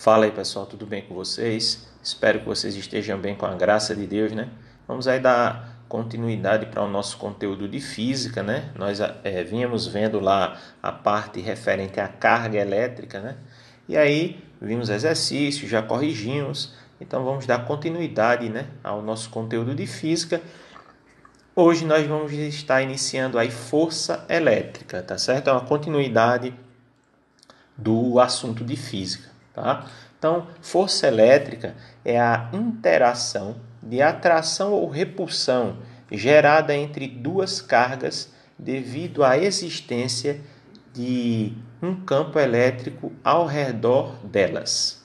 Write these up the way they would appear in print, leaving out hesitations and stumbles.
Fala aí, pessoal, tudo bem com vocês? Espero que vocês estejam bem com a graça de Deus, né? Vamos aí dar continuidade para o nosso conteúdo de física, né? Nós vínhamos vendo lá a parte referente à carga elétrica, né? E aí vimos exercícios, já corrigimos. Então vamos dar continuidade, né, ao nosso conteúdo de física. Hoje nós vamos estar iniciando aí força elétrica, tá certo? É uma continuidade do assunto de física, tá? Então, força elétrica é a interação de atração ou repulsão gerada entre duas cargas devido à existência de um campo elétrico ao redor delas.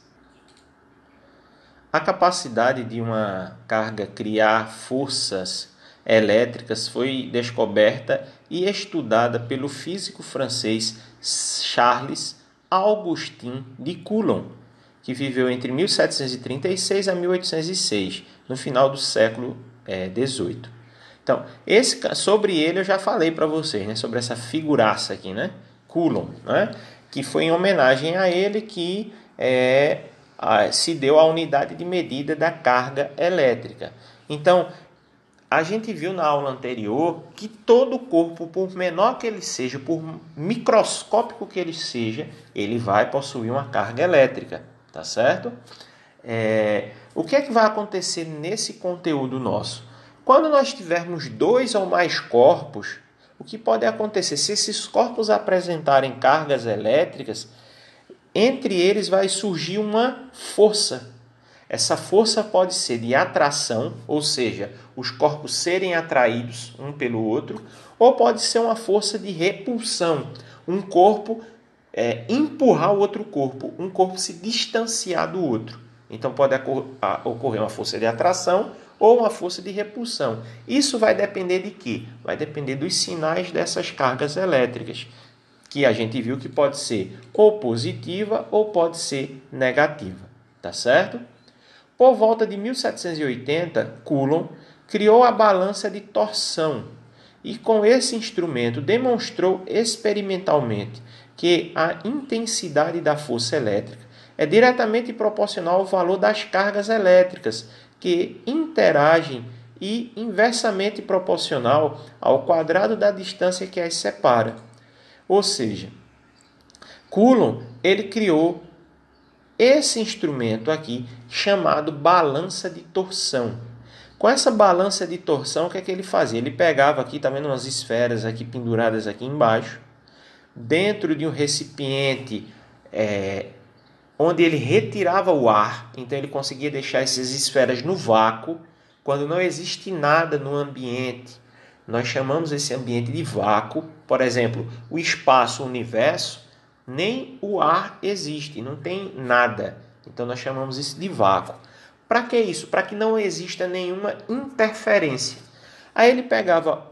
A capacidade de uma carga criar forças elétricas foi descoberta e estudada pelo físico francês Charles Augustin de Coulomb, que viveu entre 1736 a 1806, no final do século XVIII. Então, sobre ele eu já falei para vocês, né, sobre essa figuraça aqui, né, Coulomb, né, que foi em homenagem a ele que se deu a unidade de medida da carga elétrica. Então, a gente viu na aula anterior que todo corpo, por menor que ele seja, por microscópico que ele seja, ele vai possuir uma carga elétrica, tá certo? O que é que vai acontecer nesse conteúdo nosso? Quando nós tivermos dois ou mais corpos, o que pode acontecer? Se esses corpos apresentarem cargas elétricas, entre eles vai surgir uma força. Essa força pode ser de atração, ou seja, os corpos serem atraídos um pelo outro, ou pode ser uma força de repulsão, um corpo empurrar o outro corpo, um corpo se distanciar do outro. Então pode ocorrer uma força de atração ou uma força de repulsão. Isso vai depender de quê? Vai depender dos sinais dessas cargas elétricas, que a gente viu que pode ser ou positiva ou pode ser negativa, tá certo? Por volta de 1780, Coulomb criou a balança de torção e com esse instrumento demonstrou experimentalmente que a intensidade da força elétrica é diretamente proporcional ao valor das cargas elétricas que interagem e inversamente proporcional ao quadrado da distância que as separa. Ou seja, Coulomb ele criou esse instrumento aqui chamado balança de torção. Com essa balança de torção, o que é que ele fazia? Ele pegava aqui, tá vendo umas esferas aqui penduradas aqui embaixo, dentro de um recipiente onde ele retirava o ar, então ele conseguia deixar essas esferas no vácuo, quando não existe nada no ambiente. Nós chamamos esse ambiente de vácuo. Por exemplo, o espaço, o universo, nem o ar existe, não tem nada. Então nós chamamos isso de vácuo. Para que isso? Para que não exista nenhuma interferência. Aí ele pegava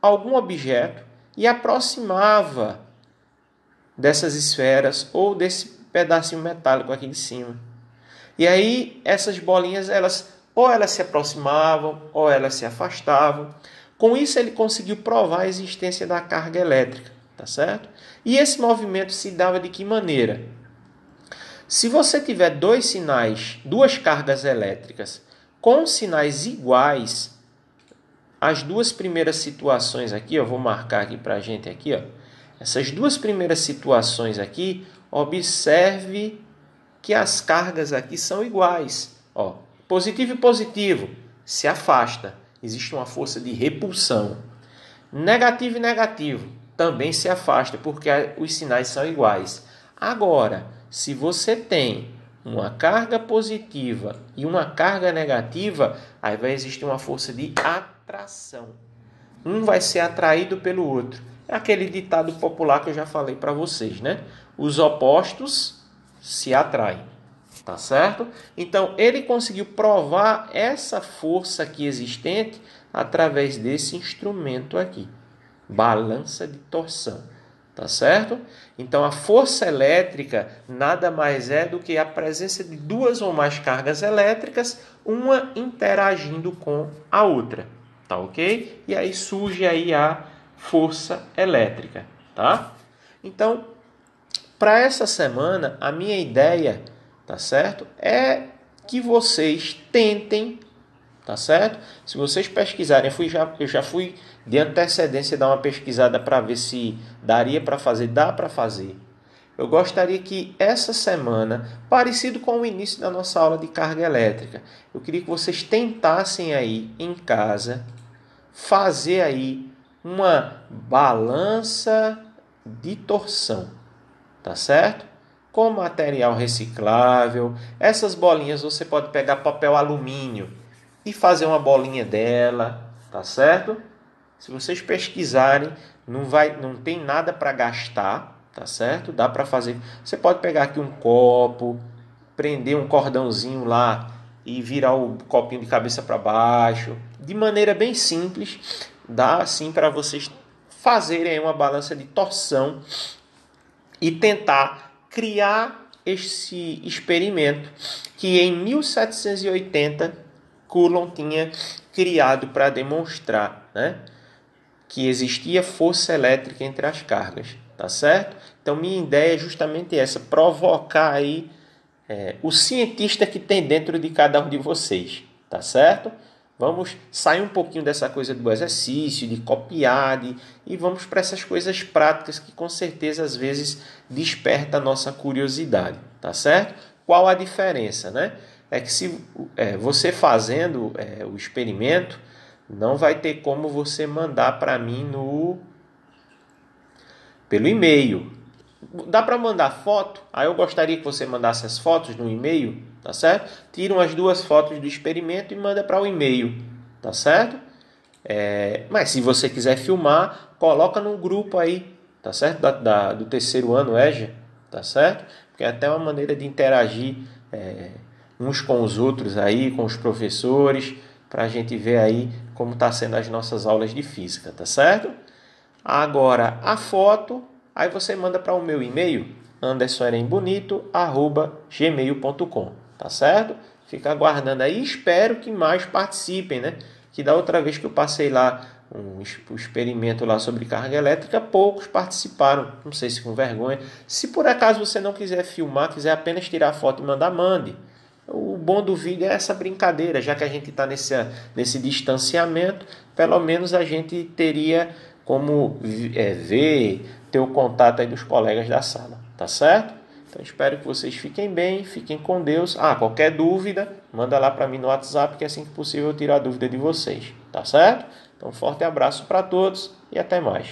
algum objeto e aproximava dessas esferas ou desse pedacinho metálico aqui de cima. E aí essas bolinhas, elas se aproximavam ou elas se afastavam. Com isso ele conseguiu provar a existência da carga elétrica, tá certo? E esse movimento se dava de que maneira? Se você tiver duas cargas elétricas com sinais iguais, as duas primeiras situações aqui, eu vou marcar aqui para a gente aqui, ó, essas duas primeiras situações aqui, observe que as cargas aqui são iguais. Ó, positivo e positivo se afasta, existe uma força de repulsão. Negativo e negativo também se afasta, porque os sinais são iguais. Agora, se você tem uma carga positiva e uma carga negativa, aí vai existir uma força de atração. Um vai ser atraído pelo outro. É aquele ditado popular que eu já falei para vocês, né? Os opostos se atraem, tá certo? Então, ele conseguiu provar essa força aqui existente através desse instrumento aqui, balança de torção, tá certo? Então, a força elétrica nada mais é do que a presença de duas ou mais cargas elétricas, uma interagindo com a outra, tá ok? E aí surge aí a força elétrica, tá? Então, para essa semana, a minha ideia tá certo? É que vocês tentem, tá certo? Se vocês pesquisarem, eu já fui de antecedência dar uma pesquisada para ver se daria para fazer, dá para fazer. Eu gostaria que essa semana, parecido com o início da nossa aula de carga elétrica, eu queria que vocês tentassem aí em casa fazer aí uma balança de torção, tá certo? Com material reciclável. Essas bolinhas você pode pegar papel alumínio e fazer uma bolinha dela, tá certo? Se vocês pesquisarem, não tem nada para gastar, tá certo? Dá para fazer. Você pode pegar aqui um copo, prender um cordãozinho lá e virar o copinho de cabeça para baixo, de maneira bem simples. Dá assim para vocês fazerem uma balança de torção e tentar criar esse experimento que em 1780 Coulomb tinha criado para demonstrar, né, que existia força elétrica entre as cargas, tá certo? Então minha ideia é justamente essa, provocar aí o cientista que tem dentro de cada um de vocês, tá certo? Vamos sair um pouquinho dessa coisa do exercício, de copiar, e vamos para essas coisas práticas que com certeza às vezes desperta a nossa curiosidade, tá certo? Qual a diferença, né? É que se você fazendo o experimento, não vai ter como você mandar para mim pelo e-mail. Dá para mandar foto? Aí eu gostaria que você mandasse as fotos no e-mail, tá certo? Tiram as 2 fotos do experimento e manda para o e-mail, tá certo? Mas se você quiser filmar, coloca no grupo aí, tá certo? Do terceiro ano EJA, tá certo? Porque é até uma maneira de interagir uns com os outros aí, com os professores, para a gente ver aí como está sendo as nossas aulas de física, tá certo? Agora, a foto, aí você manda para o meu e-mail, andersonembonito@gmail.com, tá certo? Fica aguardando aí, espero que mais participem, né? Que da outra vez que eu passei lá um experimento lá sobre carga elétrica, poucos participaram, não sei se com vergonha. Se por acaso você não quiser filmar, quiser apenas tirar foto e mandar, mande. O bom do vídeo é essa brincadeira, já que a gente está nesse distanciamento, pelo menos a gente teria como ver, ter o contato aí dos colegas da sala, tá certo? Então espero que vocês fiquem bem, fiquem com Deus. Qualquer dúvida, manda lá para mim no WhatsApp, que assim que possível eu tiro a dúvida de vocês, tá certo? Então forte abraço para todos e até mais.